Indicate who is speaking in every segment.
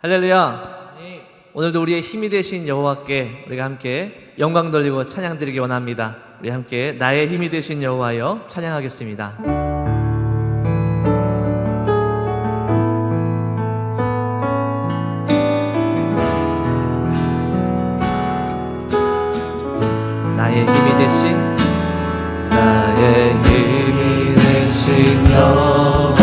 Speaker 1: 할렐루야. 오늘도 우리의 힘이 되신 여호와께 우리가 함께 영광 돌리고 찬양 드리기 원합니다. 우리 함께 나의 힘이 되신 여호와여 찬양하겠습니다. 나의 힘이 되신 여호와여,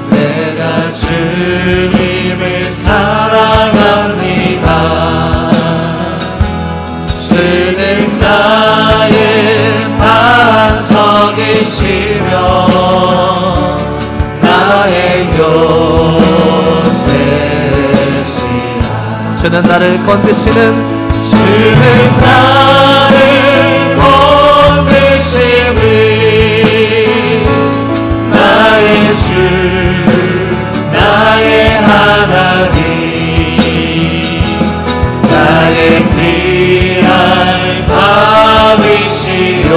Speaker 2: 내가 주님을 사랑합니다. 주는 나의 반석이시며 나의 요새시라.
Speaker 1: 주는 나를 건드시는
Speaker 2: 주는 나를 건드시는 나의 주 나의 하나님, 나의 피할 밤이시요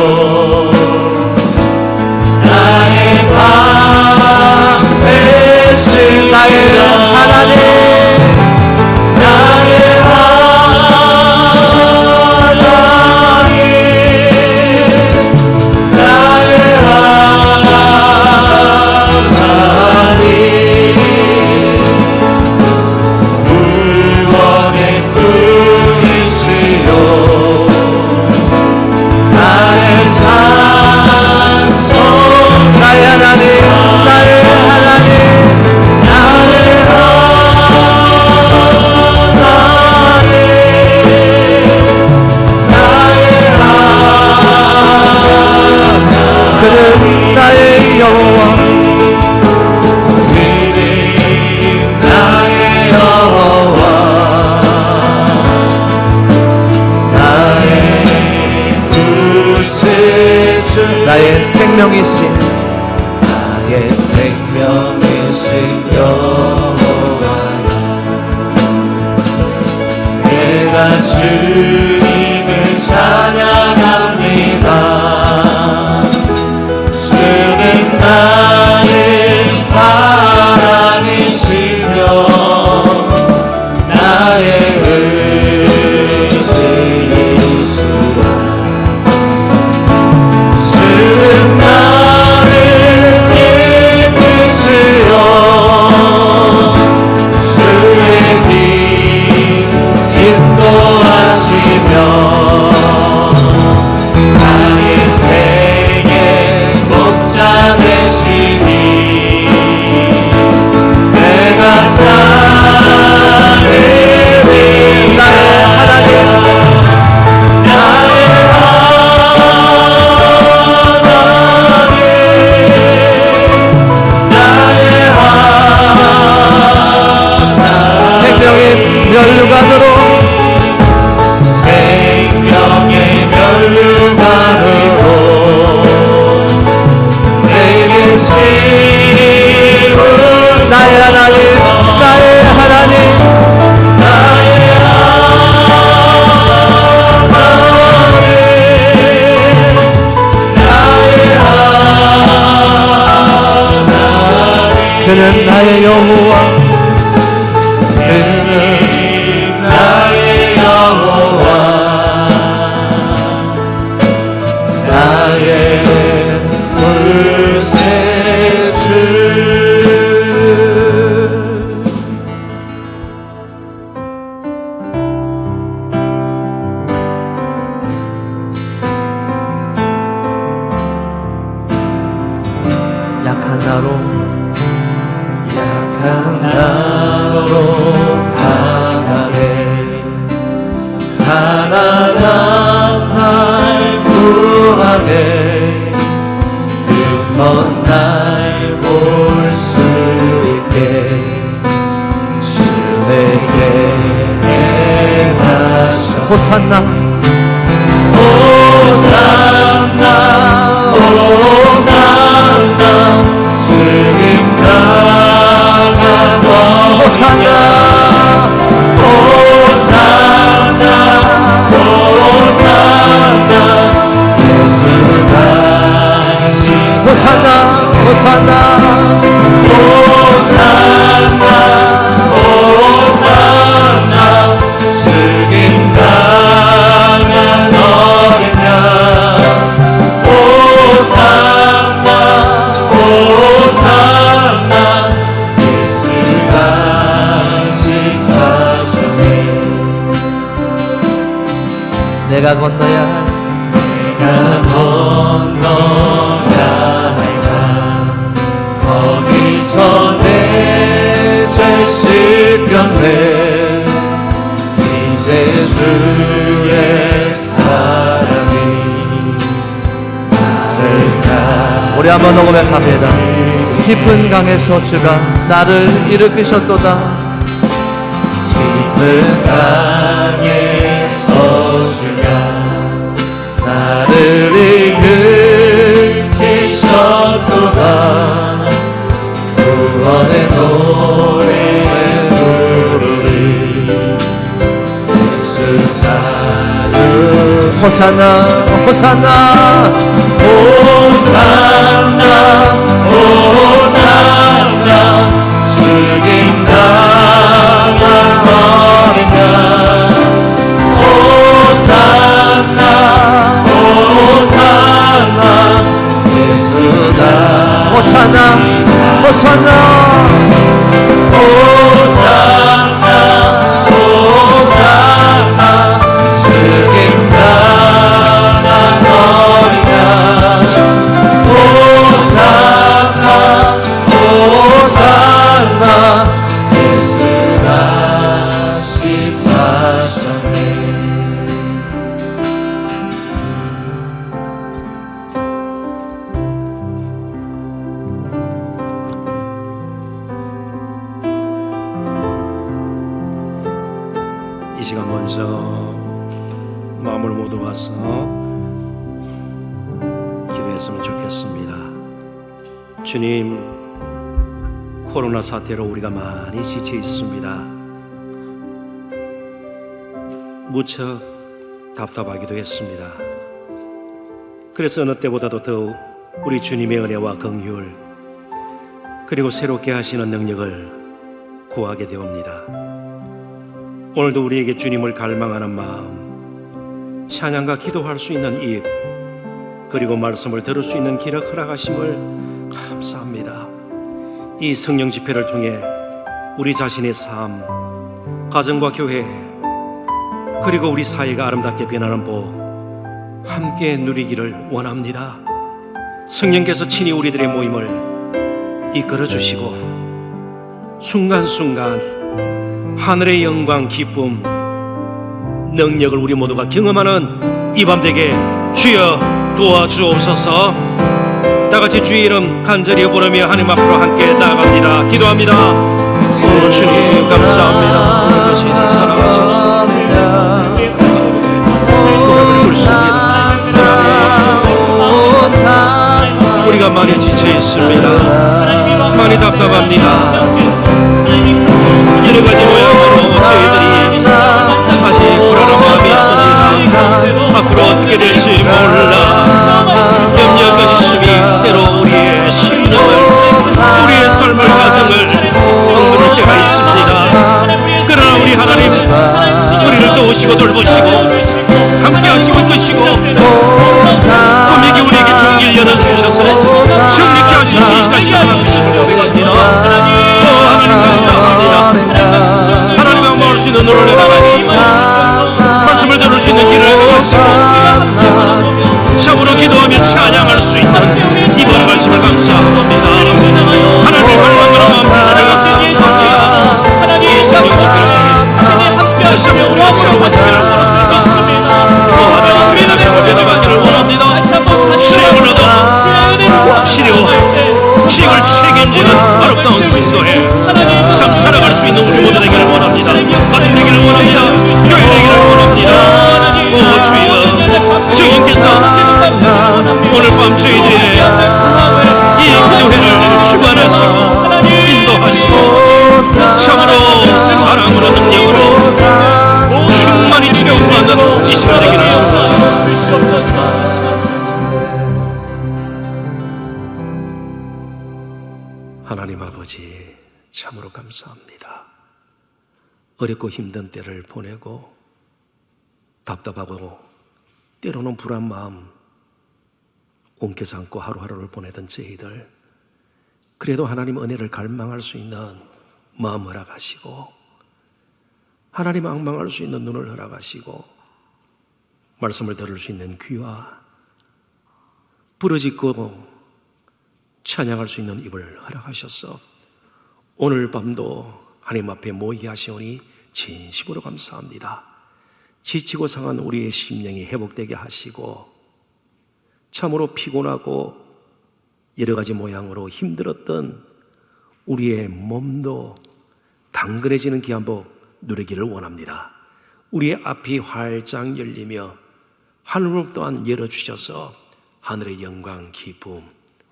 Speaker 2: 나의 밤 되신
Speaker 1: 나의 하나님,
Speaker 2: 나의 하나님, 나의 하나님, 구원의 분이시요 나의 찬송,
Speaker 1: 나의 하나님, 나의 하나님,
Speaker 2: 나의
Speaker 1: 그는 나의 여호와,
Speaker 2: 그는 나의 여호와, 나의 구세주,
Speaker 1: 나의 생명이신
Speaker 2: 나의 생명이신 여호와, 내가 주님을 찬양합니다. 주는 나의 사랑이시며 나의 의지이시라. 주는 나를 이끄시어 주의 길 인도하시며 나의 생의 목자 되시니 내가 나를 위하여
Speaker 1: 나의 하나님,
Speaker 2: 나의 하나님, 나의 하나님,
Speaker 1: 생명의 면류관으로
Speaker 2: 생명의 면류관으로 내게 지운
Speaker 1: 나의 하나님, 나의 하나님,
Speaker 2: 나의 하나님,
Speaker 1: 그는 나의 여호와,
Speaker 2: 그는 나의 여호와, 나의 구세주.
Speaker 1: 약한 나로
Speaker 2: 약한 나로 강하게 가난한 날 구하네 끝먼 날 볼 수 있게 주 내게 행하셔.
Speaker 1: 호산나,
Speaker 2: 호산나 호산나 지금 강한
Speaker 1: 호산나,
Speaker 2: 호산나 호산나 예수가
Speaker 1: 호산나, 호산나,
Speaker 2: 호산나
Speaker 1: 내가 건너야 할
Speaker 2: 내가 건너야 할까 거기서 내 죄 씻겼네 이제 주의 사랑이 나를 가
Speaker 1: 우리 한번 녹음해갑니다. 깊은 강에서 주가 나를 일으키셨도다.
Speaker 2: 깊은 강에서 주가 나를 일으키셨도다 구원의 노래 부르리 예수 자유
Speaker 1: 호산나 호산나
Speaker 2: 호산나 호산나 죽임 당한 어린 양 호산나 호산나 예수다
Speaker 1: 호산나 호산나
Speaker 2: 호산나 호산나 죽임 당한 어린 양 호산나 호산나 예수 다시 사셨네
Speaker 3: 이 시간 먼저 마음을 모두 와서 기도했으면 좋겠습니다. 주님, 코로나 사태로 우리가 많이 지쳐 있습니다. 무척 답답하기도 했습니다. 그래서 어느 때보다도 더욱 우리 주님의 은혜와 긍휼 그리고 새롭게 하시는 능력을 구하게 되옵니다. 오늘도 우리에게 주님을 갈망하는 마음, 찬양과 기도할 수 있는 입, 그리고 말씀을 들을 수 있는 기력 허락하심을 감사합니다. 이 성령 집회를 통해 우리 자신의 삶, 가정과 교회, 그리고 우리 사회가 아름답게 변하는 복 함께 누리기를 원합니다. 성령께서 친히 우리들의 모임을 이끌어 주시고 순간순간 하늘의 영광, 기쁨, 능력을 우리 모두가 경험하는 이 밤 되게 주여 도와주옵소서. 다같이 주의 이름 간절히 부르며 하나님 앞으로 함께 나아갑니다. 기도합니다. 오 주님 감사합니다. 오늘도 세상 사랑하셨습니다. 우리가 많이 지쳐 있습니다. 많이 답답합니다. 여러 가지 모양으로 저희들이 다시 불안한 마음이 있습니다. 앞으로 어떻게 될지 몰라 염려 근심이 때로 우리의 심령을 우리의 삶을 가정을 흔들 때가 있습니다. 그러나 우리 하나님 우리를 도우시고 돌보시고 함께 하시고 이끄시고 꿈에게 우리에게 정길 여는 주셔서 승리케 하시는 이 시간이 하나님이시고 고백합니다. 하나님 감사합니다. 하나님의 마을 수 있는 눈을 내려가시고 말씀을 들을 수 있는 길을 내려가시고 참으로 기도하며 찬양할 수 있는 이번 말씀을 감사합니다. 하나님을 갈망하는 마음 주시는 감사합니다. 이 세상 다시 한번 우리 시간을 마치기를 원합니다. 하나님 믿음의 고백하기를 원합니다. 시험을 얻어 치료 지역을 책임지는 아름다운 승도에 삶 살아갈 수 있는 우리 모두 되기를 원합니다. 가정 되기를 원합니다. 교회 되기를 원합니다. 오 주여 주님께서 오늘 밤 저희들의 이 기도회를 주관하시고 인도하시고 참으로 사랑으로 능력으로 충만히 채워주는 이 시간 되기를 원합니다. 하나님 아버지 참으로 감사합니다. 어렵고 힘든 때를 보내고 답답하고 때로는 불안 마음 옮겨 안고 하루하루를 보내던 저희들 그래도 하나님 은혜를 갈망할 수 있는 마음 허락하시고 하나님 앙망할 수 있는 눈을 허락하시고 말씀을 들을 수 있는 귀와 부르짖고 찬양할 수 있는 입을 허락하셔서 오늘 밤도 하나님 앞에 모이게 하시오니 진심으로 감사합니다. 지치고 상한 우리의 심령이 회복되게 하시고 참으로 피곤하고 여러 가지 모양으로 힘들었던 우리의 몸도 당근해지는 귀한 복 누리기를 원합니다. 우리의 앞이 활짝 열리며 하늘문 또한 열어주셔서 하늘의 영광, 기쁨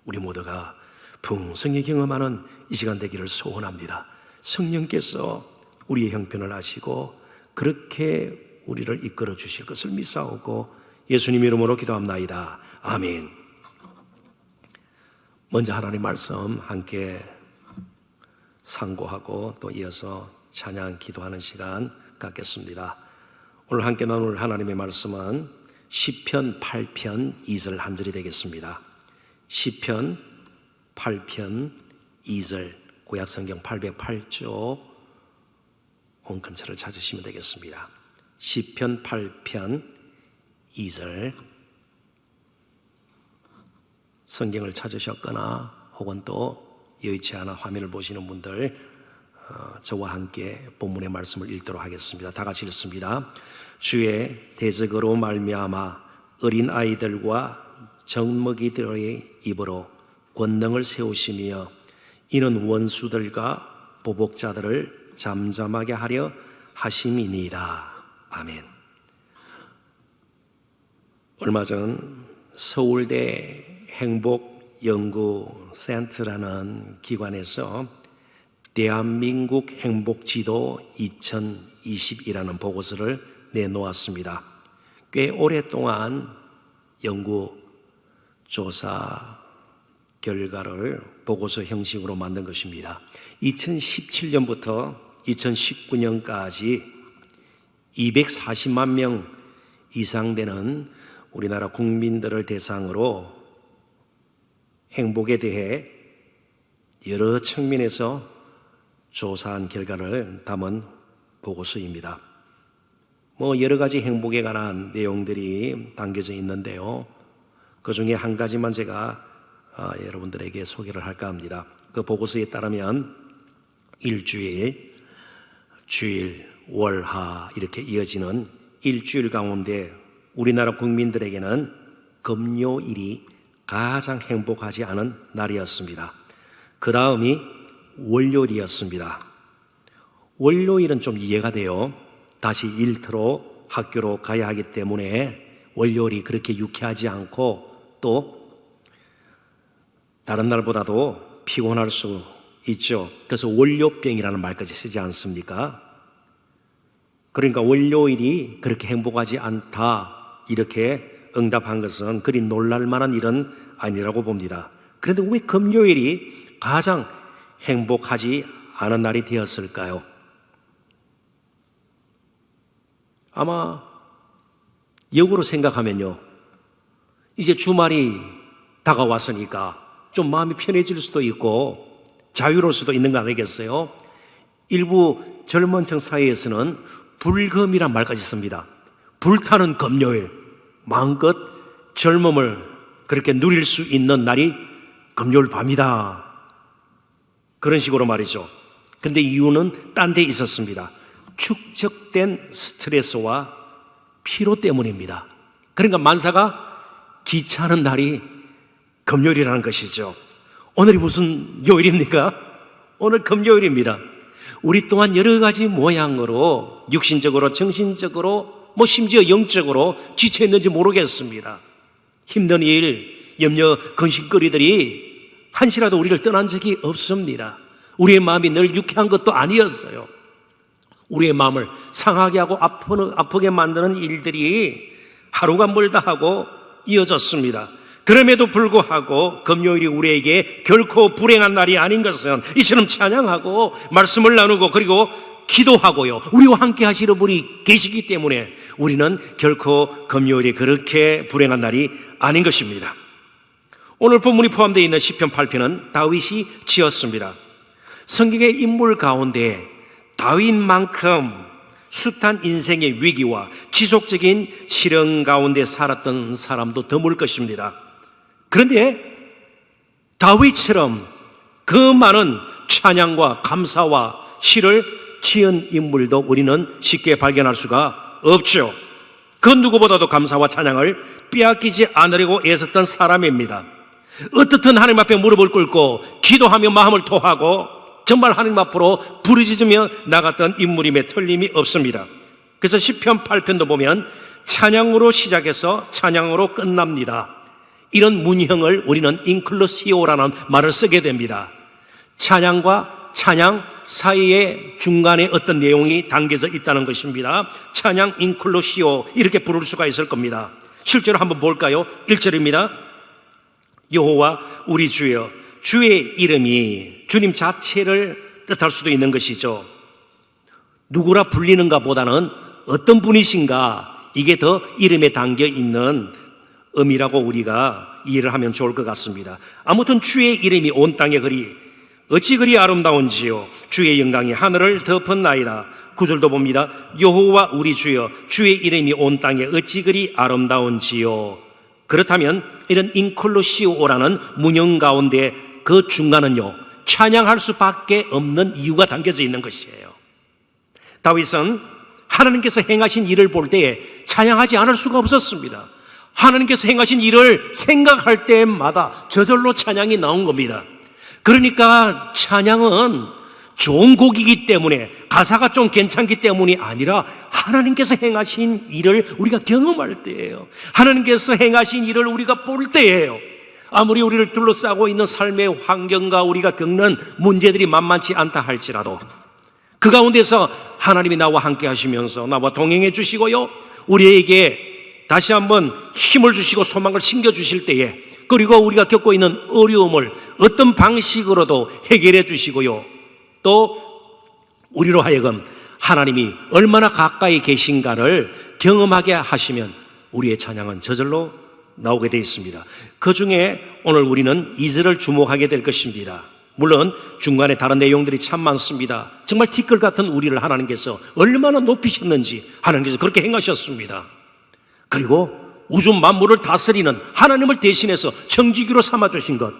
Speaker 3: 우리 모두가 풍성히 경험하는 이 시간 되기를 소원합니다. 성령께서 우리의 형편을 아시고 그렇게 우리를 이끌어 주실 것을 믿사오고 예수님 이름으로 기도합나이다. 아멘. 먼저 하나님 말씀 함께 상고하고 또 이어서 찬양 기도하는 시간 갖겠습니다. 오늘 함께 나눌 하나님의 말씀은 시편 8편 2절 한 절이 되겠습니다. 시편 8편 2절 구약성경 808조 홍근처를 찾으시면 되겠습니다. 시편 8편 2절 성경을 찾으셨거나 혹은 또 여의치 않아 화면을 보시는 분들 저와 함께 본문의 말씀을 읽도록 하겠습니다. 다 같이 읽습니다. 주의 대적으로 말미암아 어린 아이들과 젖먹이들의 입으로 권능을 세우시며 이는 원수들과 보복자들을 잠잠하게 하려 하심이니이다. 아멘. 얼마 전 서울대 행복연구센터라는 기관에서 대한민국 행복지도 2020이라는 보고서를 내놓았습니다. 꽤 오랫동안 연구 조사 결과를 보고서 형식으로 만든 것입니다. 2017년부터 2019년까지 240만 명 이상 되는 우리나라 국민들을 대상으로 행복에 대해 여러 측면에서 조사한 결과를 담은 보고서입니다. 여러 가지 행복에 관한 내용들이 담겨져 있는데요. 그 중에 한 가지만 제가 여러분들에게 소개를 할까 합니다. 그 보고서에 따르면 일주일, 주일, 월, 하 이렇게 이어지는 일주일 가운데 우리나라 국민들에게는 금요일이 가장 행복하지 않은 날이었습니다. 그 다음이 월요일이었습니다. 월요일은 좀 이해가 돼요. 다시 일터로 학교로 가야 하기 때문에 월요일이 그렇게 유쾌하지 않고 또 다른 날보다도 피곤할 수 있죠. 그래서 월요병이라는 말까지 쓰지 않습니까? 그러니까 월요일이 그렇게 행복하지 않다 이렇게 응답한 것은 그리 놀랄 만한 일은 아니라고 봅니다. 그런데 왜 금요일이 가장 행복하지 않은 날이 되었을까요? 아마 역으로 생각하면요, 이제 주말이 다가왔으니까 좀 마음이 편해질 수도 있고 자유로울 수도 있는 거 아니겠어요? 일부 젊은 층 사이에서는 불금이란 말까지 씁니다. 불타는 금요일, 마음껏 젊음을 그렇게 누릴 수 있는 날이 금요일 밤이다, 그런 식으로 말이죠. 근데 이유는 딴 데 있었습니다. 축적된 스트레스와 피로 때문입니다. 그러니까 만사가 귀찮은 날이 금요일이라는 것이죠. 오늘이 무슨 요일입니까? 오늘 금요일입니다. 우리 또한 여러 가지 모양으로 육신적으로, 정신적으로, 심지어 영적으로 지쳐있는지 모르겠습니다. 힘든 일, 염려, 근심거리들이 한시라도 우리를 떠난 적이 없습니다. 우리의 마음이 늘 유쾌한 것도 아니었어요. 우리의 마음을 상하게 하고 아프게 만드는 일들이 하루가 멀다 하고 이어졌습니다. 그럼에도 불구하고 금요일이 우리에게 결코 불행한 날이 아닌 것은 이처럼 찬양하고 말씀을 나누고 그리고 기도하고요, 우리와 함께 하시는 분이 계시기 때문에 우리는 결코 금요일이 그렇게 불행한 날이 아닌 것입니다. 오늘 본문이 포함되어 있는 시편 8편은 다윗이 지었습니다. 성경의 인물 가운데 다윗만큼 숱한 인생의 위기와 지속적인 시련 가운데 살았던 사람도 드물 것입니다. 그런데 다윗처럼 그 많은 찬양과 감사와 시를 지은 인물도 우리는 쉽게 발견할 수가 없죠. 그 누구보다도 감사와 찬양을 빼앗기지 않으려고 애썼던 사람입니다. 어떻든 하나님 앞에 무릎을 꿇고 기도하며 마음을 토하고 정말 하나님 앞으로 부르짖으며 나갔던 인물임에 틀림이 없습니다. 그래서 시편 8편도 보면 찬양으로 시작해서 찬양으로 끝납니다. 이런 문형을 우리는 인클루시오라는 말을 쓰게 됩니다. 찬양과 찬양 사이에 중간에 어떤 내용이 담겨져 있다는 것입니다. 찬양 인클루시오 이렇게 부를 수가 있을 겁니다. 실제로 한번 볼까요? 1절입니다. 여호와 우리 주여, 주의 이름이 주님 자체를 뜻할 수도 있는 것이죠. 누구라 불리는가 보다는 어떤 분이신가, 이게 더 이름에 담겨 있는 의미라고 우리가 이해를 하면 좋을 것 같습니다. 아무튼 주의 이름이 온 땅에 어찌 그리 아름다운지요, 주의 영광이 하늘을 덮었나이다. 9절도 봅니다. 여호와 우리 주여, 주의 이름이 온 땅에 어찌 그리 아름다운지요. 그렇다면 이런 인클루시오라는 문형 가운데 그 중간은요, 찬양할 수밖에 없는 이유가 담겨져 있는 것이에요. 다윗은 하나님께서 행하신 일을 볼 때에 찬양하지 않을 수가 없었습니다. 하나님께서 행하신 일을 생각할 때마다 저절로 찬양이 나온 겁니다. 그러니까 찬양은 좋은 곡이기 때문에, 가사가 좀 괜찮기 때문이 아니라 하나님께서 행하신 일을 우리가 경험할 때예요. 하나님께서 행하신 일을 우리가 볼 때예요. 아무리 우리를 둘러싸고 있는 삶의 환경과 우리가 겪는 문제들이 만만치 않다 할지라도 그 가운데서 하나님이 나와 함께 하시면서 나와 동행해 주시고요, 우리에게 다시 한번 힘을 주시고 소망을 심겨주실 때에, 그리고 우리가 겪고 있는 어려움을 어떤 방식으로도 해결해 주시고요, 또 우리로 하여금 하나님이 얼마나 가까이 계신가를 경험하게 하시면 우리의 찬양은 저절로 나오게 되어 있습니다. 그 중에 오늘 우리는 2절을 주목하게 될 것입니다. 물론 중간에 다른 내용들이 참 많습니다. 정말 티끌 같은 우리를 하나님께서 얼마나 높이셨는지 하나님께서 그렇게 행하셨습니다. 그리고 우주 만물을 다스리는 하나님을 대신해서 청지기로 삼아주신 것,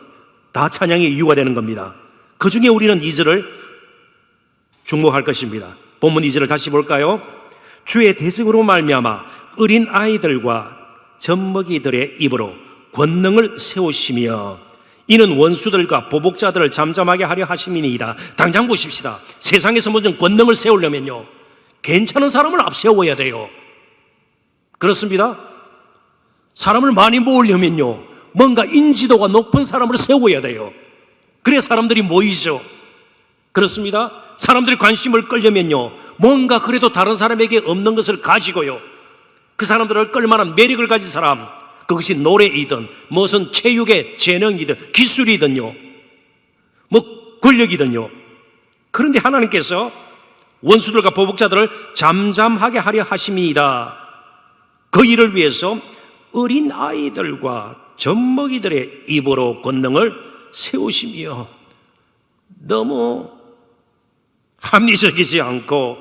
Speaker 3: 다 찬양의 이유가 되는 겁니다. 그 중에 우리는 2절을 주목할 것입니다. 본문 2절을 다시 볼까요? 주의 대적으로 말미암아 어린 아이들과 젖먹이들의 입으로 권능을 세우시며 이는 원수들과 보복자들을 잠잠하게 하려 하심이니이다. 당장 보십시다. 세상에서 무슨 권능을 세우려면요, 괜찮은 사람을 앞세워야 돼요. 그렇습니다. 사람을 많이 모으려면요, 뭔가 인지도가 높은 사람을 세워야 돼요. 그래야 사람들이 모이죠. 그렇습니다. 사람들이 관심을 끌려면요, 뭔가 그래도 다른 사람에게 없는 것을 가지고요, 그 사람들을 끌만한 매력을 가진 사람, 그것이 노래이든 무슨 체육의 재능이든 기술이든요, 뭐 권력이든요. 그런데 하나님께서 원수들과 보복자들을 잠잠하게 하려 하심이다. 그 일을 위해서 어린 아이들과 젖먹이들의 입으로 권능을 세우시며, 너무 합리적이지 않고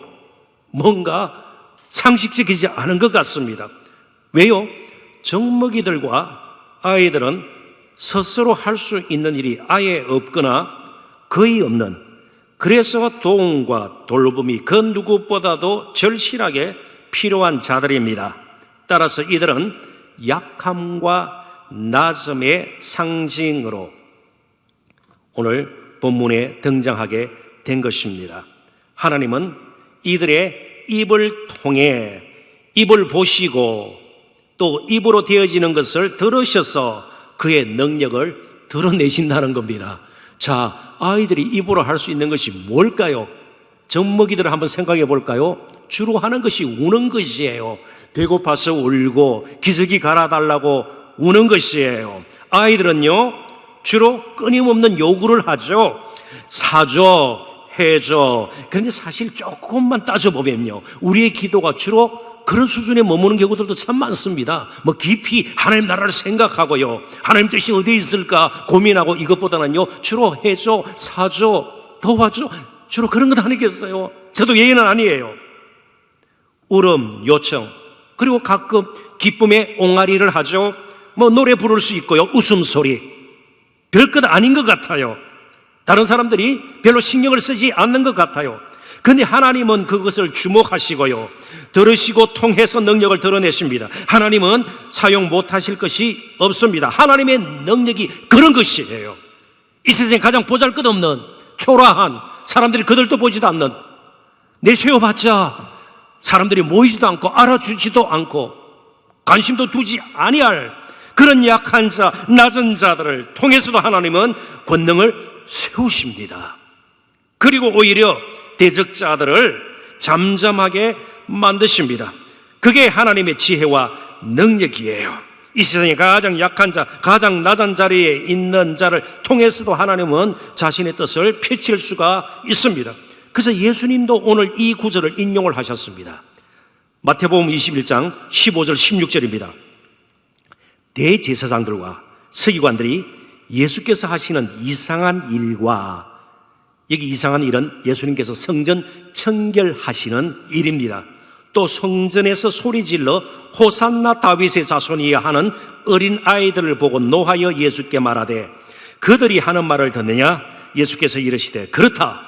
Speaker 3: 뭔가 상식적이지 않은 것 같습니다. 왜요? 젖먹이들과 아이들은 스스로 할 수 있는 일이 아예 없거나 거의 없는, 그래서 도움과 돌봄이 그 누구보다도 절실하게 필요한 자들입니다. 따라서 이들은 약함과 낮음의 상징으로 오늘 본문에 등장하게 된 것입니다. 하나님은 이들의 입을 통해 입을 보시고 또 입으로 되어지는 것을 들으셔서 그의 능력을 드러내신다는 겁니다. 자, 아이들이 입으로 할 수 있는 것이 뭘까요? 젖먹이들을 한번 생각해 볼까요? 주로 하는 것이 우는 것이에요. 배고파서 울고 기저귀 갈아달라고 우는 것이에요. 아이들은요, 주로 끊임없는 요구를 하죠. 사줘, 해줘. 그런데 사실 조금만 따져보면요, 우리의 기도가 주로 그런 수준에 머무는 경우들도 참 많습니다. 뭐 깊이 하나님 나라를 생각하고요, 하나님 뜻이 어디에 있을까 고민하고, 이것보다는요 주로 해줘, 사줘, 도와줘, 주로 그런 것 아니겠어요? 저도 예의는 아니에요. 울음, 요청, 그리고 가끔 기쁨의 옹알이를 하죠. 노래 부를 수 있고요. 웃음소리. 별것 아닌 것 같아요. 다른 사람들이 별로 신경을 쓰지 않는 것 같아요. 근데 하나님은 그것을 주목하시고요, 들으시고 통해서 능력을 드러내십니다. 하나님은 사용 못하실 것이 없습니다. 하나님의 능력이 그런 것이에요. 이 세상에 가장 보잘것없는 초라한, 사람들이 그들도 보지도 않는, 내세워봤자 사람들이 모이지도 않고 알아주지도 않고 관심도 두지 아니할 그런 약한 자, 낮은 자들을 통해서도 하나님은 권능을 세우십니다. 그리고 오히려 대적자들을 잠잠하게 만드십니다. 그게 하나님의 지혜와 능력이에요. 이 세상에 가장 약한 자, 가장 낮은 자리에 있는 자를 통해서도 하나님은 자신의 뜻을 펼칠 수가 있습니다. 그래서 예수님도 오늘 이 구절을 인용을 하셨습니다. 마태복음 21장 15절 16절입니다. 대제사장들과 서기관들이 예수께서 하시는 이상한 일과, 여기 이상한 일은 예수님께서 성전 청결하시는 일입니다. 또 성전에서 소리질러 호산나 다윗의 자손이여 하는 어린 아이들을 보고 노하여 예수께 말하되 그들이 하는 말을 듣느냐? 예수께서 이르시되 그렇다.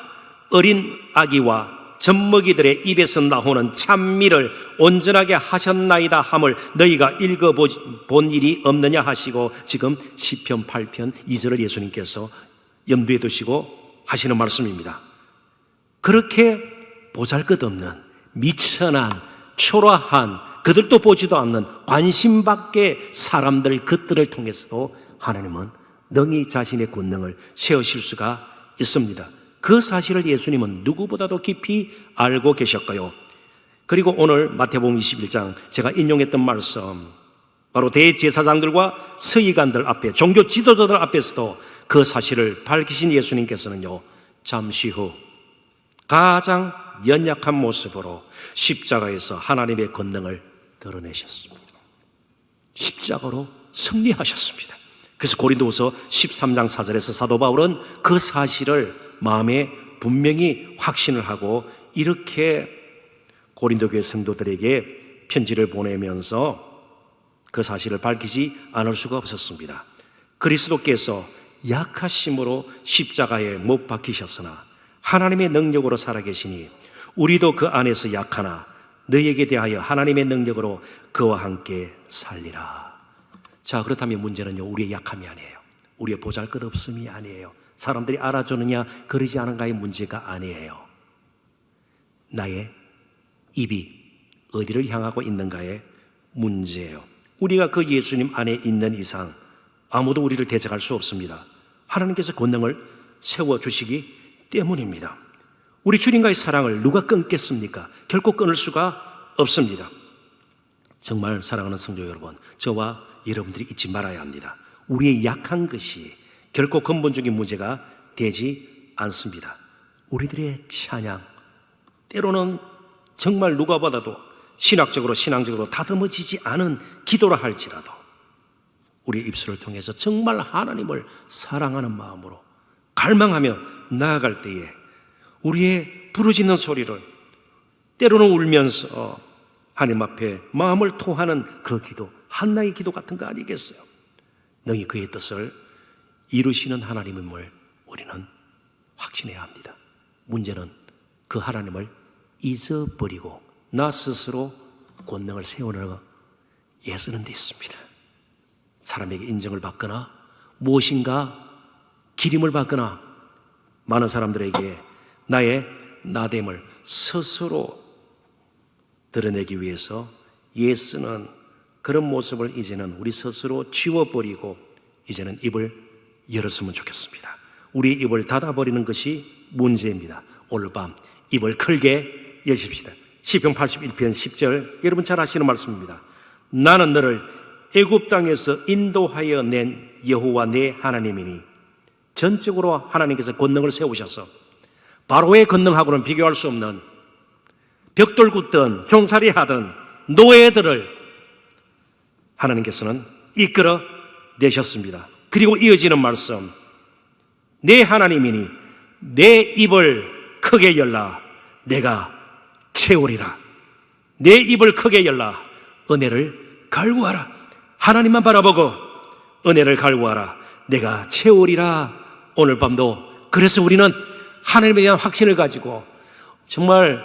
Speaker 3: 어린 아기와 젖먹이들의 입에서 나오는 찬미를 온전하게 하셨나이다 함을 너희가 읽어본 일이 없느냐 하시고, 지금 시편 8편 2절을 예수님께서 염두에 두시고 하시는 말씀입니다. 그렇게 보잘것없는 미천한 초라한 그들도 보지도 않는 관심 밖의 사람들, 그들을 통해서도 하나님은 능히 자신의 권능을 세우실 수가 있습니다. 그 사실을 예수님은 누구보다도 깊이 알고 계셨고요. 그리고 오늘 마태복음 21장 제가 인용했던 말씀, 바로 대제사장들과 서기관들 앞에, 종교 지도자들 앞에서도 그 사실을 밝히신 예수님께서는요, 잠시 후 가장 연약한 모습으로 십자가에서 하나님의 권능을 드러내셨습니다. 십자가로 승리하셨습니다. 그래서 고린도후서 13장 4절에서 사도 바울은 그 사실을 마음에 분명히 확신을 하고 이렇게 고린도 교회 성도들에게 편지를 보내면서 그 사실을 밝히지 않을 수가 없었습니다. 그리스도께서 약하심으로 십자가에 못 박히셨으나 하나님의 능력으로 살아계시니 우리도 그 안에서 약하나 너희에게 대하여 하나님의 능력으로 그와 함께 살리라. 자, 그렇다면 문제는요, 우리의 약함이 아니에요. 우리의 보잘것없음이 아니에요. 사람들이 알아주느냐 그러지 않은가의 문제가 아니에요. 나의 입이 어디를 향하고 있는가의 문제예요. 우리가 그 예수님 안에 있는 이상 아무도 우리를 대적할 수 없습니다. 하나님께서 권능을 세워주시기 때문입니다. 우리 주님과의 사랑을 누가 끊겠습니까? 결코 끊을 수가 없습니다. 정말 사랑하는 성도 여러분, 저와 여러분들이 잊지 말아야 합니다. 우리의 약한 것이 결코 근본적인 문제가 되지 않습니다. 우리들의 찬양, 때로는 정말 누가 받아도 신학적으로 신앙적으로 다듬어지지 않은 기도라 할지라도 우리의 입술을 통해서 정말 하나님을 사랑하는 마음으로 갈망하며 나아갈 때에 우리의 부르짖는 소리를 때로는 울면서 하나님 앞에 마음을 토하는 그 기도, 한나의 기도 같은 거 아니겠어요? 능히 그의 뜻을 이루시는 하나님임을 우리는 확신해야 합니다. 문제는 그 하나님을 잊어버리고 나 스스로 권능을 세우려고 애쓰는 데 있습니다. 사람에게 인정을 받거나 무엇인가 기림을 받거나 많은 사람들에게 나의 나됨을 스스로 드러내기 위해서 애쓰는 그런 모습을 이제는 우리 스스로 지워버리고 이제는 입을 열었으면 좋겠습니다. 우리 입을 닫아버리는 것이 문제입니다. 오늘 밤 입을 크게 여십시다. 시편 81편 10절, 여러분 잘 아시는 말씀입니다. 나는 너를 애굽 땅에서 인도하여 낸 여호와 내 하나님이니. 전적으로 하나님께서 권능을 세우셔서 바로의 권능하고는 비교할 수 없는 벽돌 굽던 종살이 하던 노예들을 하나님께서는 이끌어 내셨습니다. 그리고 이어지는 말씀, 내 하나님이니 내 입을 크게 열라 내가 채우리라. 내 입을 크게 열라. 은혜를 갈구하라. 하나님만 바라보고 은혜를 갈구하라. 내가 채우리라. 오늘 밤도 그래서 우리는 하나님에 대한 확신을 가지고 정말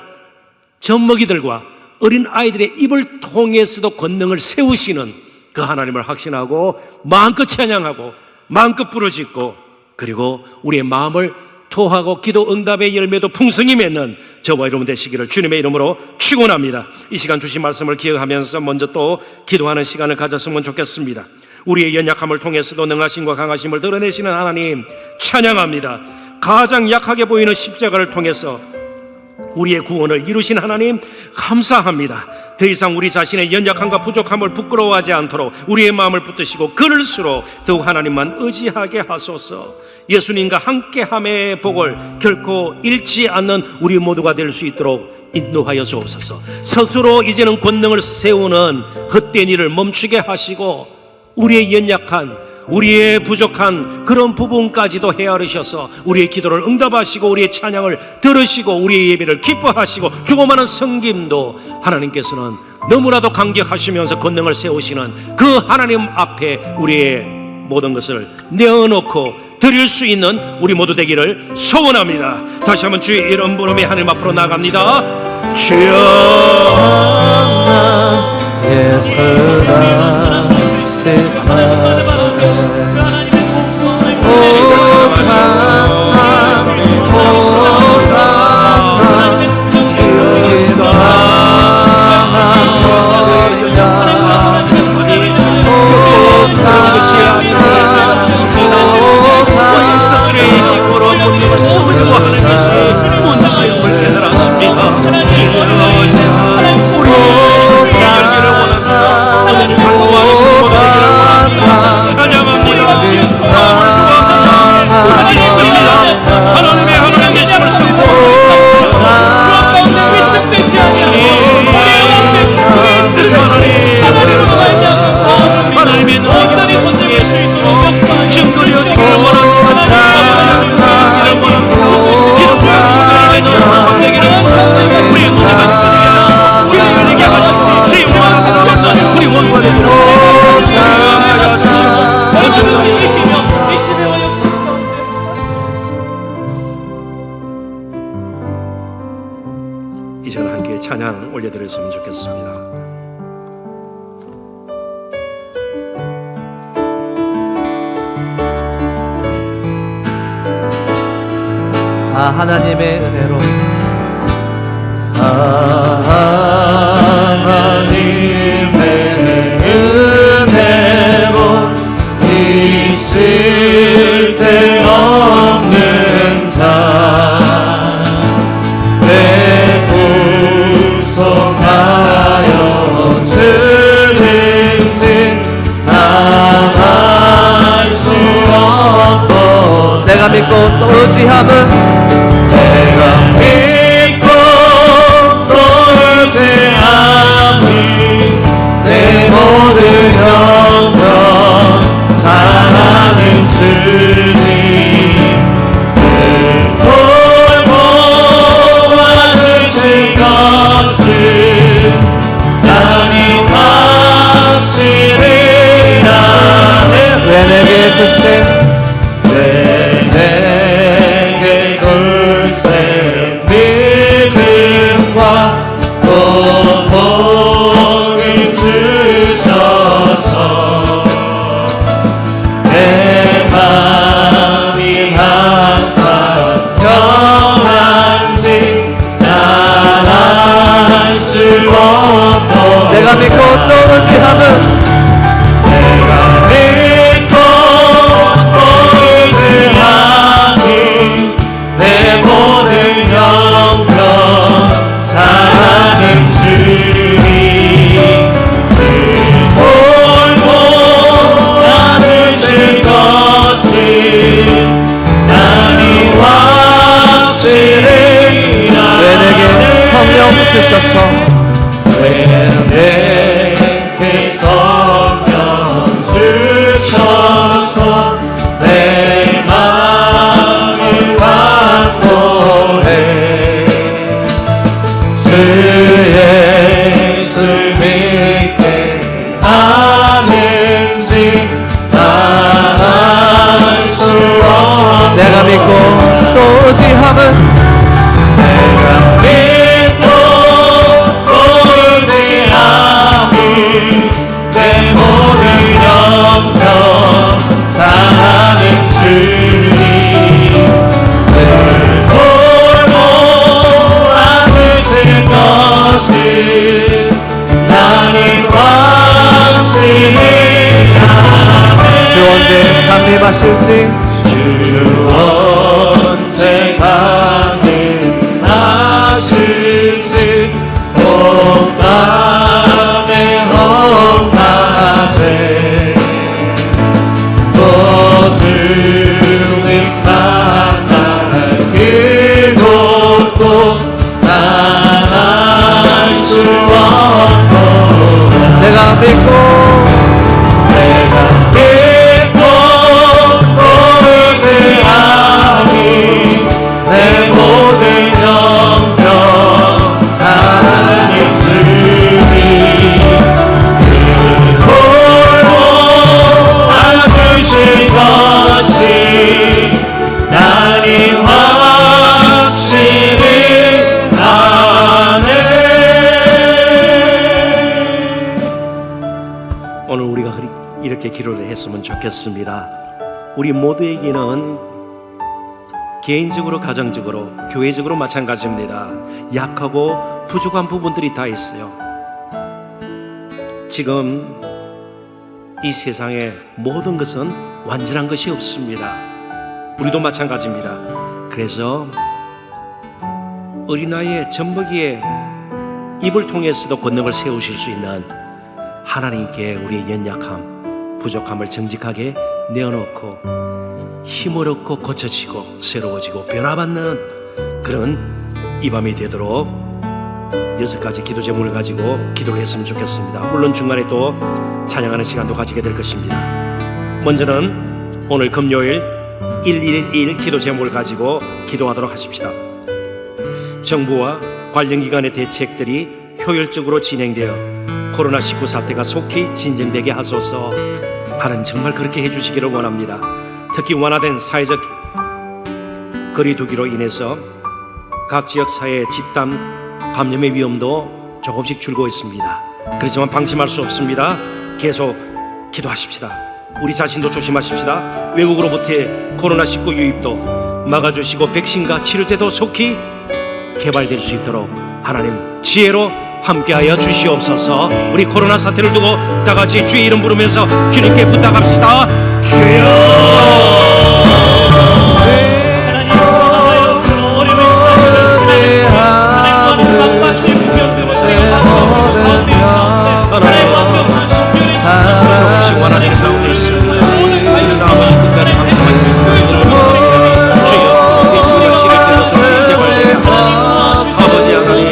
Speaker 3: 젖먹이들과 어린 아이들의 입을 통해서도 권능을 세우시는 그 하나님을 확신하고 마음껏 찬양하고 마음껏 부르짖고 그리고 우리의 마음을 토하고 기도 응답의 열매도 풍성히 맺는 저와 여러분 되시기를 주님의 이름으로 축원합니다. 이 시간 주신 말씀을 기억하면서 먼저 또 기도하는 시간을 가졌으면 좋겠습니다. 우리의 연약함을 통해서도 능하심과 강하심을 드러내시는 하나님 찬양합니다. 가장 약하게 보이는 십자가를 통해서 우리의 구원을 이루신 하나님 감사합니다. 더 이상 우리 자신의 연약함과 부족함을 부끄러워하지 않도록 우리의 마음을 붙드시고 그럴수록 더욱 하나님만 의지하게 하소서. 예수님과 함께함의 복을 결코 잃지 않는 우리 모두가 될 수 있도록 인도하여 주옵소서. 스스로 이제는 권능을 세우는 헛된 일을 멈추게 하시고 우리의 연약한 우리의 부족한 그런 부분까지도 헤아리셔서 우리의 기도를 응답하시고 우리의 찬양을 들으시고 우리의 예배를 기뻐하시고 조그마한 섬김도 하나님께서는 너무나도 감격하시면서 권능을 세우시는 그 하나님 앞에 우리의 모든 것을 내어놓고 드릴 수 있는 우리 모두 되기를 소원합니다. 다시 한번 주의 이름 부르며 하나님 앞으로 나갑니다. 주여
Speaker 2: 예수가 세상에
Speaker 3: 이 시간 함께 찬양 올려드렸으면 좋겠습니다.
Speaker 1: 하나님의 은혜로
Speaker 2: 하나님의 은혜로 있을 데 없는 자 내 구속하여 주는 진 나갈 수 없고
Speaker 1: 내가 믿고 또 의지함은
Speaker 2: 내가 믿고 또 의지함이 내 모든 영광 사랑하는 주님 늘 돌보아주신 것을 나니 확실히 아네
Speaker 1: 왜 내게 굳센
Speaker 2: 왜 내게
Speaker 1: 내가 믿고 또 의지함은
Speaker 2: 내가 믿고 또 의지함은 내 모든 영역 사랑하는 주님 늘 돌보아주실 것을 나는 확신히
Speaker 1: 주 언제 강림하실지
Speaker 2: 주 언제 강림하실지 봄밤의 험낮에 또 주님 만나는 그곳도 떠날 수 없도다
Speaker 1: 내가 믿고
Speaker 2: 내가 믿고 또 의지하니 내 모든 영역 하나님 주님 늘 돌보아주실 것이 나는 확신을 하네.
Speaker 3: 오늘 우리가 이렇게 기도를 했으면 좋겠습니다. 우리 모두에게는 개인적으로, 가정적으로, 교회적으로 마찬가지입니다. 약하고 부족한 부분들이 다 있어요. 지금 이 세상에 모든 것은 완전한 것이 없습니다. 우리도 마찬가지입니다. 그래서 어린아이의 젖먹이의 입을 통해서도 권능을 세우실 수 있는 하나님께 우리의 연약함, 부족함을 정직하게 내어놓고 힘을 얻고 고쳐지고 새로워지고 변화받는 그런 이 밤이 되도록 6가지 기도 제목을 가지고 기도를 했으면 좋겠습니다. 물론 중간에 또 찬양하는 시간도 가지게 될 것입니다. 먼저는 오늘 금요일 111 기도 제목을 가지고 기도하도록 하십시다. 정부와 관련 기관의 대책들이 효율적으로 진행되어 코로나19 사태가 속히 진정되게 하소서. 하나님 정말 그렇게 해주시기를 원합니다. 특히 완화된 사회적 거리두기로 인해서 각 지역 사회의 집단 감염의 위험도 조금씩 줄고 있습니다. 그렇지만 방심할 수 없습니다. 계속 기도하십시다. 우리 자신도 조심하십시다. 외국으로부터의 코로나19 유입도 막아주시고 백신과 치료제도 속히 개발될 수 있도록 하나님 지혜로 함께하여 주시옵소서. 우리 코로나 사태를 두고 다 같이 주의 이름 부르면서 주님께 부탁합시다. 주여.
Speaker 2: 하나님 코로나 바이러스로 어려움을 시달리는 하나님 마지막과 주의 공격대로 저희가 다시 가운데 있었는데 하나님 완벽한 종교의 신앙을
Speaker 3: 조금씩 완화되는 가운데 있습니다.
Speaker 2: 모든 관련
Speaker 3: 끝까지 감사합니다. 주여 이 시간 시간에서 개발되는 아버지 하나님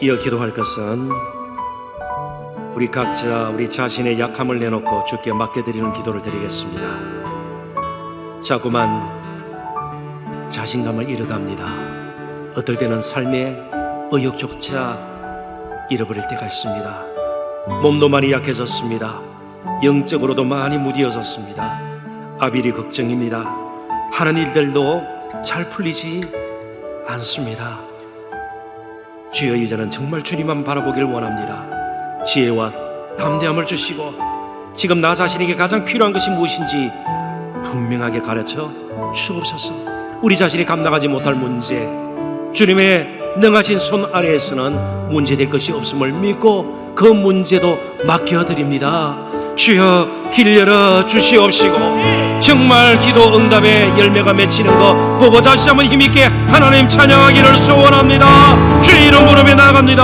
Speaker 3: 이어 기도할 것은 우리 각자 우리 자신의 약함을 내놓고 주께 맡겨드리는 기도를 드리겠습니다. 자꾸만 자신감을 잃어갑니다. 어떨 때는 삶의 의욕조차 잃어버릴 때가 있습니다. 몸도 많이 약해졌습니다. 영적으로도 많이 무디어졌습니다. 아비리 걱정입니다. 하는 일들도 잘 풀리지 않습니다. 주여 이제는 정말 주님만 바라보길 원합니다. 지혜와 담대함을 주시고 지금 나 자신에게 가장 필요한 것이 무엇인지 분명하게 가르쳐 주옵소서. 우리 자신이 감당하지 못할 문제, 주님의 능하신 손 아래에서는 문제될 것이 없음을 믿고 그 문제도 맡겨드립니다. 주여 길 열어 주시옵시고 정말 기도 응답의 열매가 맺히는 것 보고 다시 한번 힘있게 하나님 찬양하기를 소원합니다. 주의 이름 부르며 나아갑니다.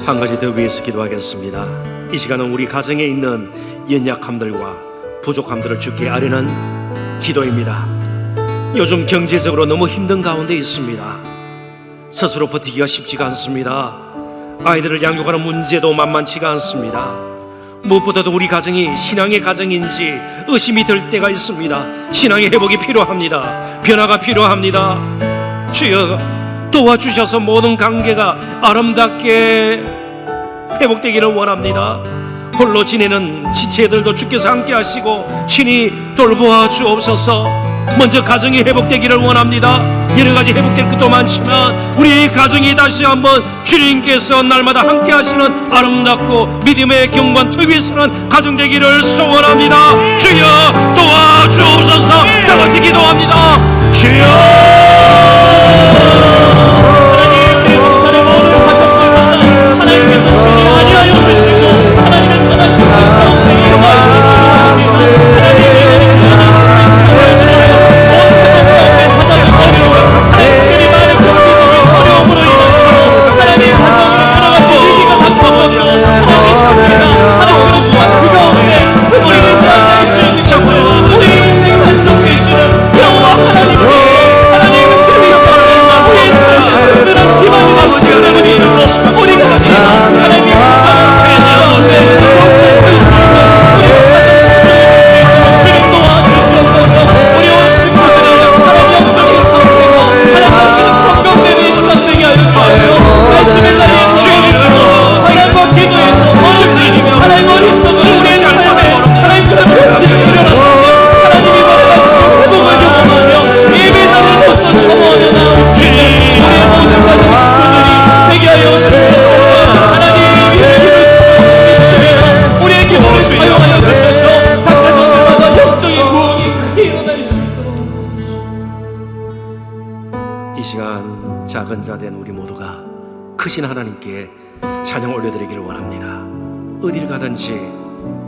Speaker 3: 한 가지 더 위해서 기도하겠습니다. 이 시간은 우리 가정에 있는 연약함들과 부족함들을 주께 아뢰는 기도입니다. 요즘 경제적으로 너무 힘든 가운데 있습니다. 스스로 버티기가 쉽지가 않습니다. 아이들을 양육하는 문제도 만만치가 않습니다. 무엇보다도 우리 가정이 신앙의 가정인지 의심이 들 때가 있습니다. 신앙의 회복이 필요합니다. 변화가 필요합니다. 주여 도와주셔서 모든 관계가 아름답게 회복되기를 원합니다. 홀로 지내는 지체들도 주께서 함께 하시고 친히 돌보아 주옵소서. 먼저 가정이 회복되기를 원합니다. 여러 가지 회복될 것도 많지만 우리 가정이 다시 한번 주님께서 날마다 함께 하시는 아름답고 믿음의 경관 위에서는 가정 되기를 소원합니다. 주여 도와주옵소서. 다 같이 기도합니다. 주여
Speaker 2: 하나님께서 신이 아니하여 주시고 하나님의 선하신 것 가운데 임하여 주시고 하나님의 많은 경제적인 어려움으로 인하여 하나님의 가정에 여러 가지 위기가 닥쳐오며 하나님의 십계가 하나님께로 주신 그 가운데 우리를 살아갈 수 있는 것을 우리 인생 반석 되시는 여호와 하나님께서 하나님은 우리의 삶의 든든한 기반이 되시는 하나님으로 우리가 하나님 주님 도와주시옵소서. 우리 온 식구들의 하나님 영적인 상태가 하나님 하시는 점검되는 시간 되게 하여 주셔서 말씀의 자리에서 주님으로 사랑과 기도에서 어느새 하나님 머릿속으로 우리의 삶에 하나님 그런 변화들이 일어나고 하나님이 말하시는 회복을 경험하며 예배자를 벗어 서원에 나올 수 있는 우리의 모든 가정 식구들이 되게 하여 주시옵소서. 하나님 우리의 기도를 사용하여 주셔서 각 가정들마다 영적인 부흥이 일어날 수 있도록.
Speaker 3: 이 시간 작은 자 된 우리 모두가 크신 하나님께 찬양 올려드리기를 원합니다. 어디를 가든지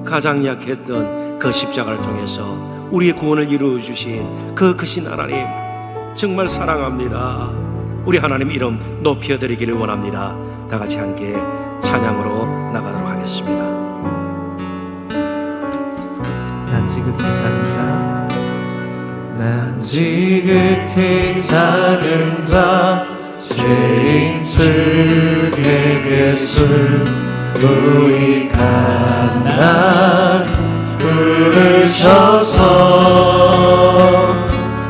Speaker 3: 가장 약했던 그 십자가를 통해서 우리의 구원을 이루어 주신 그 크신 하나님 정말 사랑합니다. 우리 하나님 이름 높여드리기를 원합니다. 다 같이 함께 찬양으로 나가도록 하겠습니다.
Speaker 1: 난 지극히 작은 자, 난 지극히 작은 자, 죄인 주의 예수 우익한 부르셔서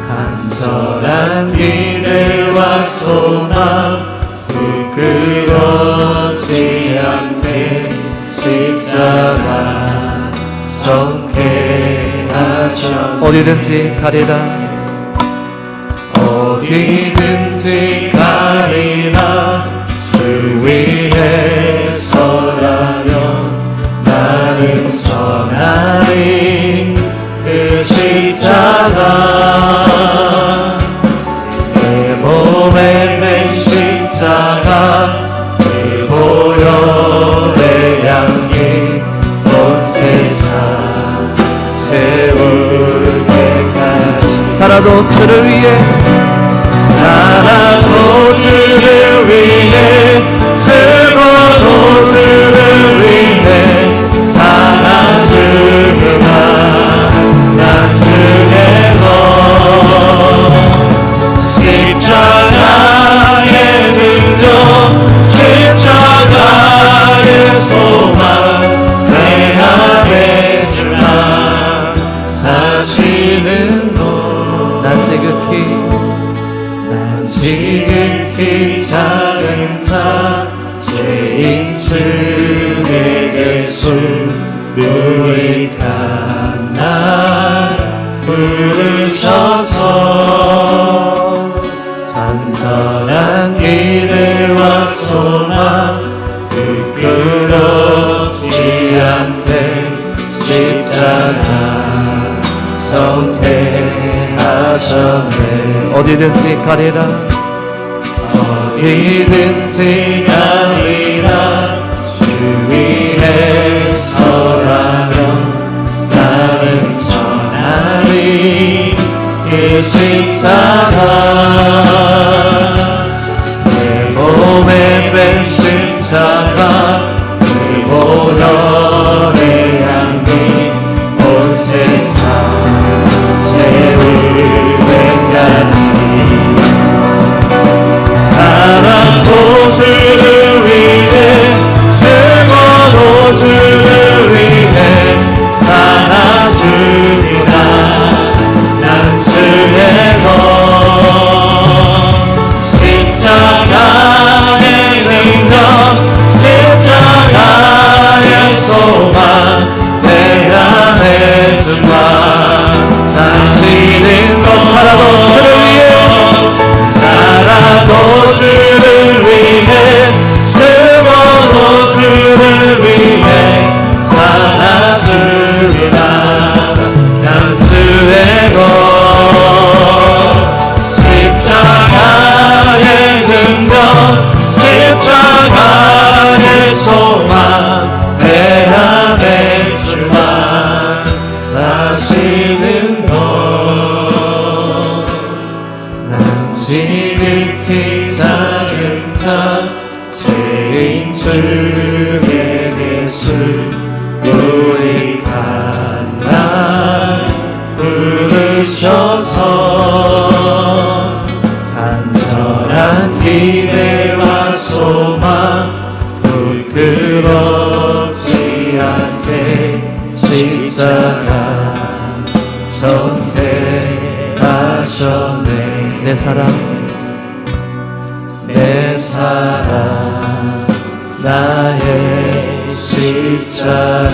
Speaker 1: 간절한 기대와 소망 부끄럽지 않게 십자가 정케 하셨네. 어디든지 가리라, 어디든지 가리라. 주 위에 서라면 나는 전하리 그 십자가 살아도 주를 위해
Speaker 2: 살아도 주를 위해 죽어도 주를 위해 살아주리라 난 주의 것 십자가의 능력 십자가의 소망 내 안에 주나 사시는
Speaker 1: 난 지극히
Speaker 2: 작은 자 죄인 중에게서 유익한 날 부르셔서 잔잔한 기대와 소망 부끄럽지 않게 십자가 정퇴하셨네.
Speaker 1: 어디든지 가리라
Speaker 2: 어디든지 가리라 주 위에 서라면 나는 전하리 그 십자가 내 몸에 뺀 십자가 그 보혈의 향기 온 세상 세우기까지 살아도 주를 위해 죽어도 주를 위해 살아주리라 난 주의 것 십자가의 능력 십자가의 소망 내 안에 주마 사시는 것 살아도 주를 위해 살아도 주를 위해 죽어도 주를 위해 살아주리라 난 주의 것 십자가의 능력 십자가의 소망 내 안에 주만 사시는 것 지극히 작은 자 죄인 중에게서 유익한 날 부르셔서 간절한 기대와 소망 부끄럽지 않게 십자가 전대하셨네.
Speaker 1: 내 사랑
Speaker 2: 나의 십자가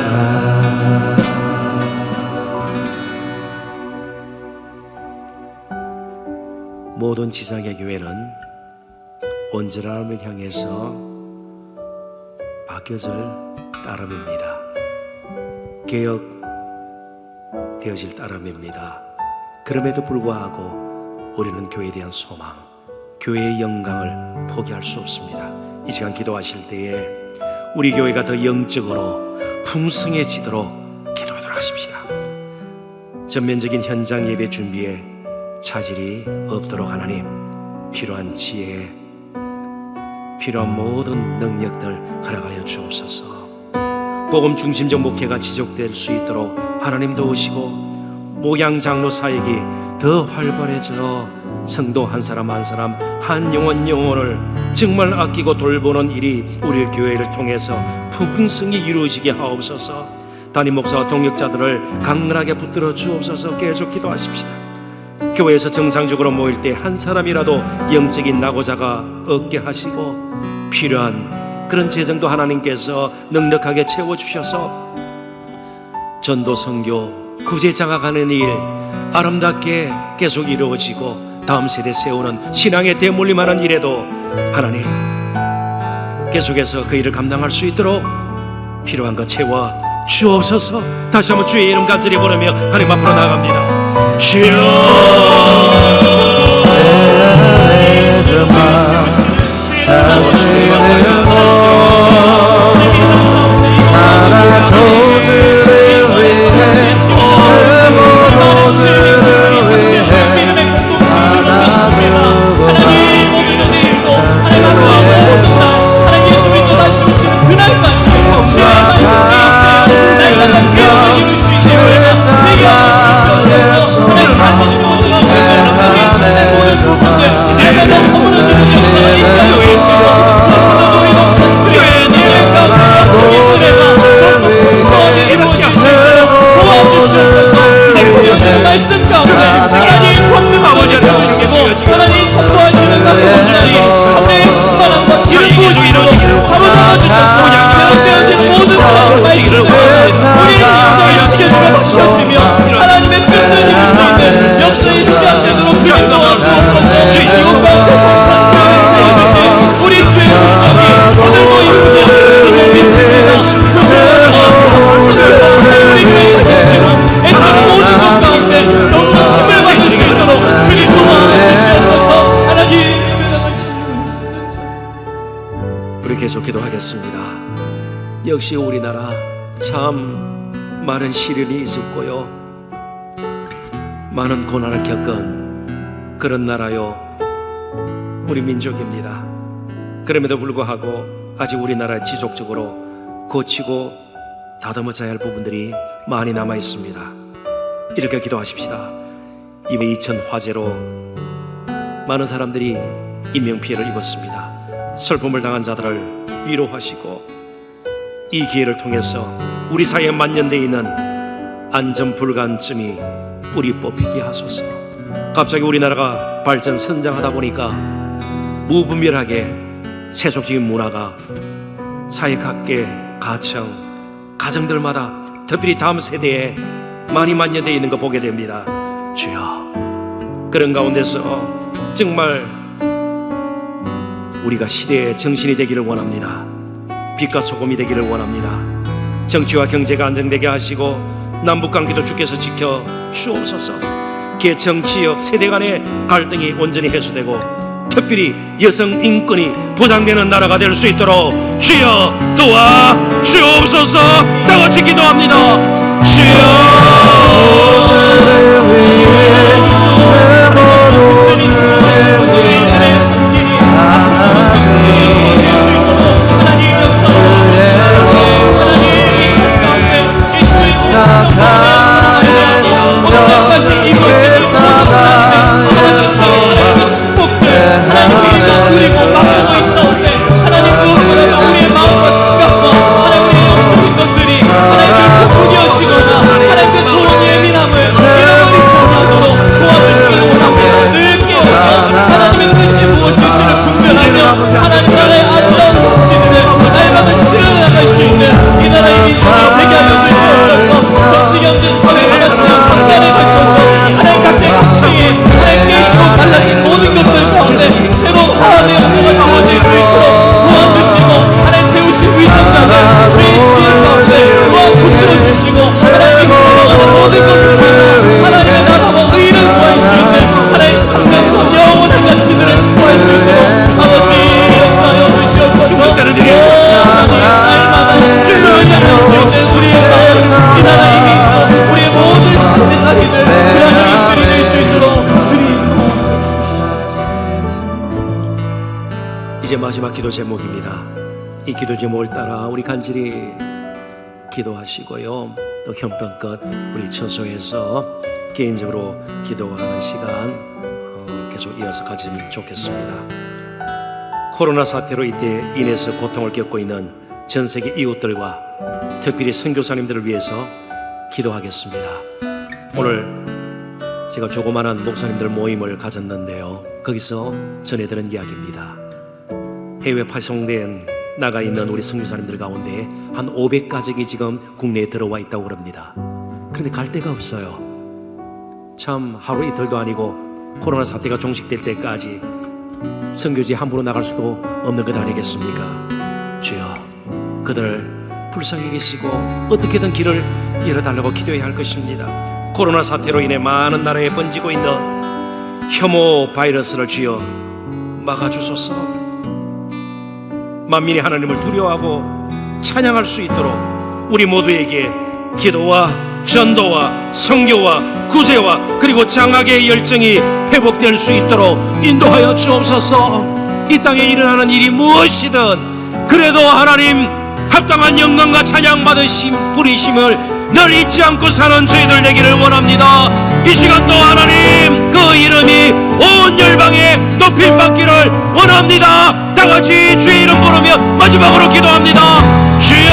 Speaker 3: 모든 지상의 교회는 온전함을 향해서 바뀌어질 따름입니다. 개혁되어질 따름입니다. 그럼에도 불구하고 우리는 교회에 대한 소망, 교회의 영광을 포기할 수 없습니다. 이 시간 기도하실 때에 우리 교회가 더 영적으로 풍성해지도록 기도하도록 하십시다. 전면적인 현장 예배 준비에 차질이 없도록 하나님, 필요한 지혜, 필요한 모든 능력들 허락하여 주옵소서. 복음 중심적 목회가 지속될 수 있도록 하나님 도우시고, 목양 장로 사역이 더 활발해져 성도 한 사람 한 사람 한 영혼을 정말 아끼고 돌보는 일이 우리 교회를 통해서 풍성히 이루어지게 하옵소서. 담임 목사와 동역자들을 강건하게 붙들어 주옵소서. 계속 기도하십시다. 교회에서 정상적으로 모일 때 한 사람이라도 영적인 낙오자가 없게 하시고, 필요한 그런 재정도 하나님께서 넉넉하게 채워주셔서 전도 선교 구제 장악하는 일 아름답게 계속 이루어지고, 다음 세대 세우는 신앙의 대물림하는 일에도 하나님 계속해서 그 일을 감당할 수 있도록 필요한 것 채워 주옵소서. 다시 한번 주의 이름 간절히 부르며 하나님 앞으로 나아갑니다. 주여 계속 기도하겠습니다. 역시 우리나라 참 많은 시련이 있었고요, 많은 고난을 겪은 그런 나라요, 우리 민족입니다. 그럼에도 불구하고 아직 우리나라에 지속적으로 고치고 다듬어져야 할 부분들이 많이 남아 있습니다. 이렇게 기도하십시다. 이번 2000 화재로 많은 사람들이 인명피해를 입었습니다. 슬픔을 당한 자들을 위로하시고 이 기회를 통해서 우리 사회에 만연되어 있는 안전불감증이 뿌리 뽑히게 하소서. 갑자기 우리나라가 발전 성장하다 보니까 무분별하게 세속적인 문화가 사회 각계 가정, 가정들마다 특별히 다음 세대에 많이 만연되어 있는 거 보게 됩니다. 주여, 그런 가운데서 정말 우리가 시대의 정신이 되기를 원합니다. 빛과 소금이 되기를 원합니다. 정치와 경제가 안정되게 하시고 남북관계도 주께서 지켜 주옵소서. 계정치역 세대 간의 갈등이 온전히 해소되고 특별히 여성 인권이 보장되는 나라가 될 수 있도록 주여 도와 주옵소서. 다 같이 기도합니다. 주여, 이제 마지막 기도 제목입니다. 이 기도 제목을 따라 우리 간절히 기도하시고요, 또 형편껏 우리 처소에서 개인적으로 기도하는 시간 계속 이어서 가지면 좋겠습니다. 코로나 사태로 이때 인해서 고통을 겪고 있는 전 세계 이웃들과 특별히 선교사님들을 위해서 기도하겠습니다. 오늘 제가 조그마한 목사님들 모임을 가졌는데요, 거기서 전해드린 이야기입니다. 해외 파송된 나가 있는 우리 선교사님들 가운데 한 500가족이 지금 국내에 들어와 있다고 그럽니다. 그런데 갈 데가 없어요. 참 하루 이틀도 아니고 코로나 사태가 종식될 때까지 선교지에 함부로 나갈 수도 없는 것 아니겠습니까? 주여, 그들을 불쌍히 계시고 어떻게든 길을 열어달라고 기도해야 할 것입니다. 코로나 사태로 인해 많은 나라에 번지고 있는 혐오 바이러스를 주여 막아주소서. 만민이 하나님을 두려워하고 찬양할 수 있도록 우리 모두에게 기도와 전도와 선교와 구제와 그리고 장학의 열정이 회복될 수 있도록 인도하여 주옵소서. 이 땅에 일어나는 일이 무엇이든 그래도 하나님 합당한 영광과 찬양 받으심 부리심을 늘 잊지 않고 사는 저희들 되기를 원합니다. 이 시간도 하나님 그 이름이 온 열방에 높임받기를 원합니다. 다 같이 주의 이름 부르며 마지막으로 기도합니다. 주여,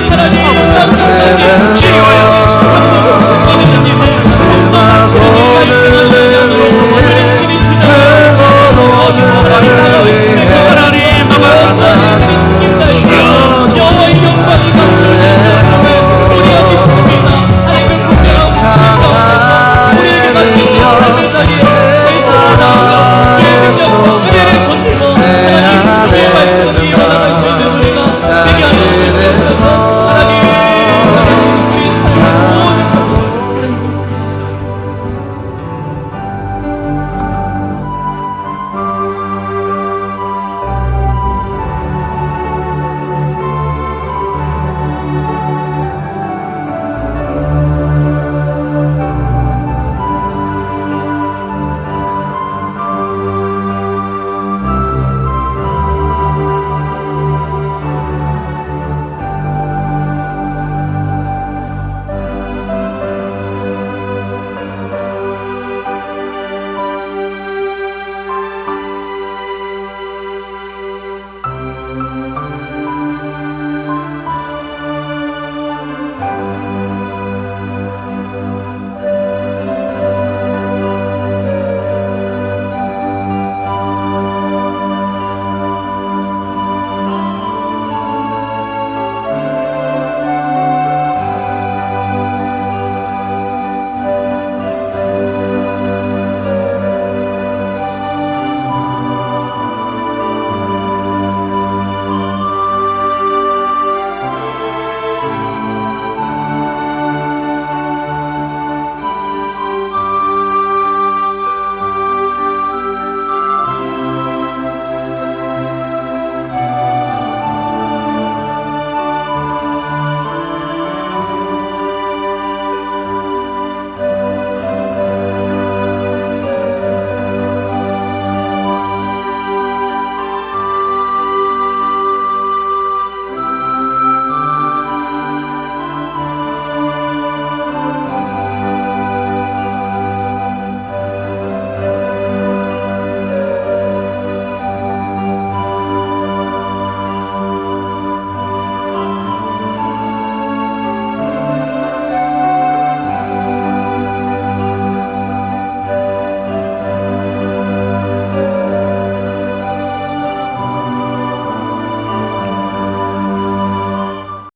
Speaker 2: 하나님